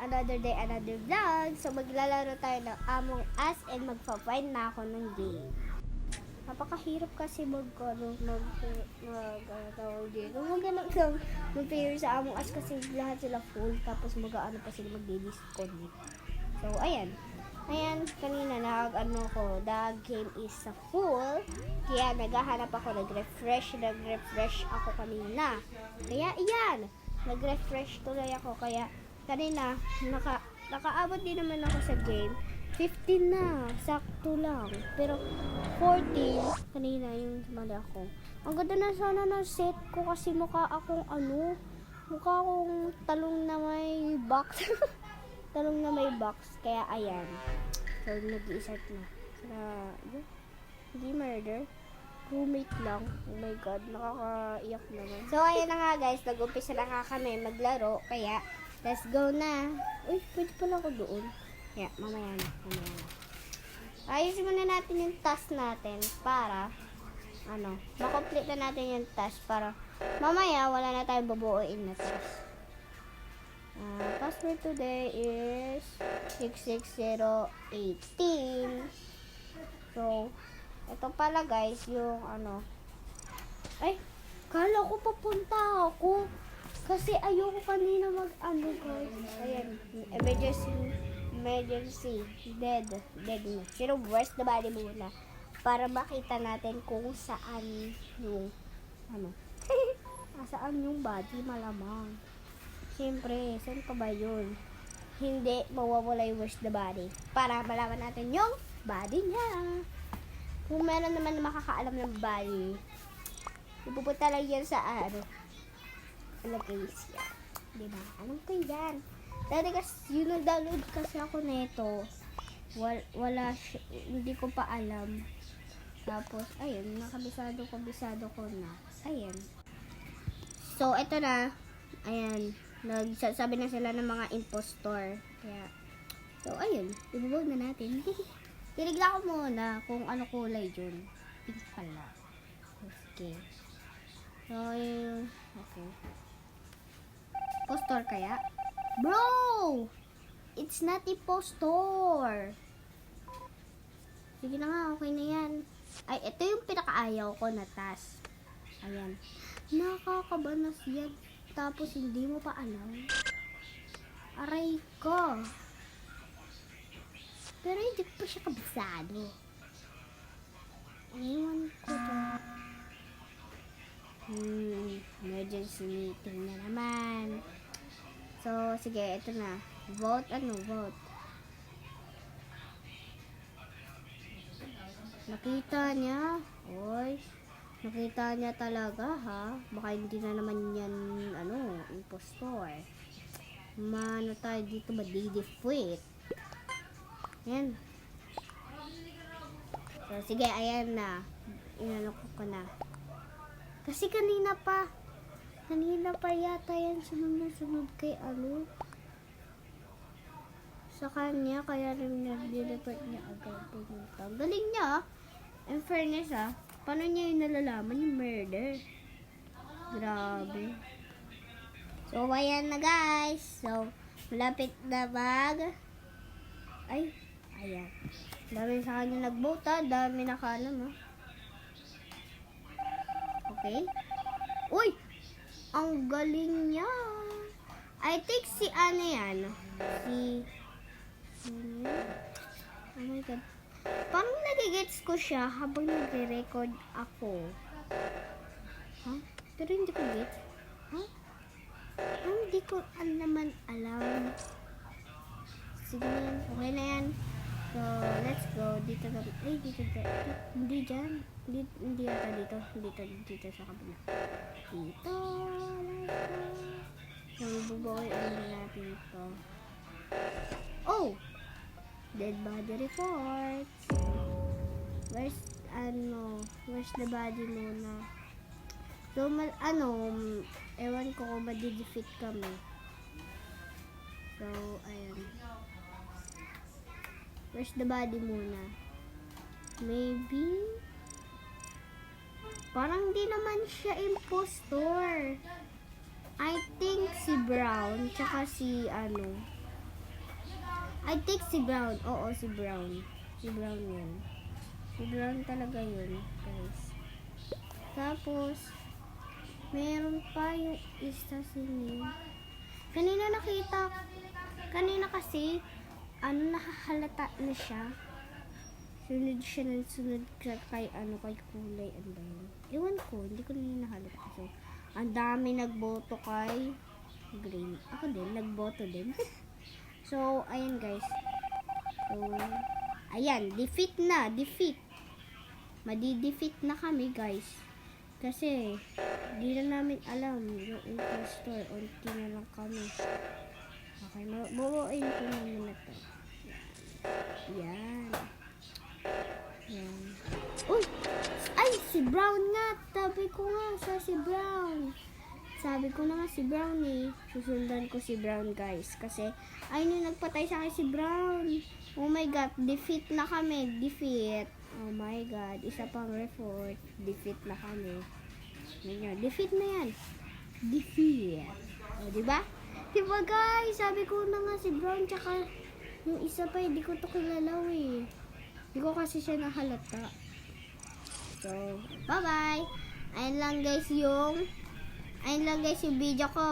another day, another vlog. So, maglalaro tayo ng Among Us and magpa-find na ako ng game. Napakahirap kasi mag-player sa Among Us kasi lahat sila full. Tapos mag-ano pa sila, magdi-disconnect. So, ayan. Ayan, kanina the game is full. Kaya naghahanap ako, nag-refresh ako kanina. Kaya, iyan. Nag-refresh tuloy ako, kaya kanina nakaabot din naman ako sa game. 15 na, sakto lang. Pero 14 kanina yung mali ako. Ang ganda na sana ng set ko kasi mukha akong talong na may box. Talong na may box, kaya ayan. So nag-iisat na. Hindi murder. Roommate lang. Oh my god, nakakaiyak naman. So, ayan na nga guys, nag-umpisa na nga kami maglaro. Kaya, let's go na. Uy, pwede pala ako doon. Yeah, mamaya na. Ayusin muna natin yung task natin para, makomplete na natin yung task para mamaya wala na tayong babuuin na task. Password today is 66018. So, ito pala guys, yung ay, kala ko papunta ako. Kasi ayoko kanina guys. Ayan, emergency, dead na. Pero where's the body muna? Para makita natin kung saan yung, saan yung body malamang. Siyempre, saan pa ba yun? Hindi mawawala yung where's the body. Para malaman natin yung body niya. Kung meron naman na makakaalam ng body, ipupunta lang yan sa guys yan. Diba? Anong ko yan? Dati kasi, yung nag-download kasi ako nito, hindi ko pa alam. Tapos, ayun, nakabisado ko na. Ayun. So, eto na. Ayan. Nagsasabi na sila ng mga impostor. Kaya, so, ayun. Ibubog na natin. Tinigla ko muna kung ano kulay dyan. Pink pala. Okay. So, okay. Impostor kaya? Bro! It's not impostor! Sige na nga, okay na yan. Ay, ito yung pinakaayaw ko na task. Ayan. Nakakabanas yan. Tapos, hindi mo pa alam. Aray ko! Pero hindi pa siya kabisado. Ewan ko dyan. Emergency meeting na naman. So, sige, ito na. Vote. Nakita niya. Oy. Nakita niya talaga, ha? Baka hindi na naman yan, impostor. Tayo dito ba? Didifwit. Ayan. So, sige, ayan na. Inanok ko na. Kasi kanina pa yata yan sunod kay sa kanya, kaya rin nag-report niya agad. Galing niya, in fairness paano niya yung nalalaman yung murder? Grabe. So, ayan na guys. So, malapit na ayan. Dami sa kanya nag-vote, dami nakalam, Okay. Uy! Ang galing niya. I think si yan. Oh my god. Parang nagigets ko siya habang nagre-record ako. Pero hindi ko gets. Hindi ko naman alam. Sige na yan. Okay na yan. So, let's go. Dito na. Dito. Hindi dyan. Hindi yata dito. Dito sa kabila. Dito. Let's go. So, bubuoy natin ito. Oh! Dead body reports. Where's the body muna? So, ewan ko kung madidefeat kami. So, ayan. Where's the body muna? Maybe? Parang di naman siya impostor. I think si Brown, tsaka si I take si Brown. Oo, si Brown. Si Brown yun. Si Brown talaga yun, guys. Tapos, meron pa yung isa sini. Kanina kasi, nakahalata na siya. Sunod siya ng sunod kay kulay. Ano ba yun? Ewan ko, hindi ko na nahalata. So, ang dami nagboto kay green. Ako din, nagboto din. So, ayan guys. So, ayan, defeat. Madi-defeat na kami guys. Kasi, di na namin alam yung impostor. Unti na lang kami. Okay, bubuoyin ko na muna to. Yan. Yan. Uy! Ay, si Brown nga! Sabi ko nga si Brown. Sabi ko na nga si Brown eh. Susundan ko si Brown guys. Kasi, ayun yung nagpatay sa akin si Brown. Oh my God, defeat na kami. Defeat. Oh my God, isa pang report. Defeat na kami. Ganyan. Defeat na yan. Defeat. O, diba? Diba guys? Sabi ko na nga si Brown tsaka yung isa pa, hindi ko to kilala eh. Hindi ko kasi siya nahalata. So, bye-bye. Ayun lang guys yung video ko.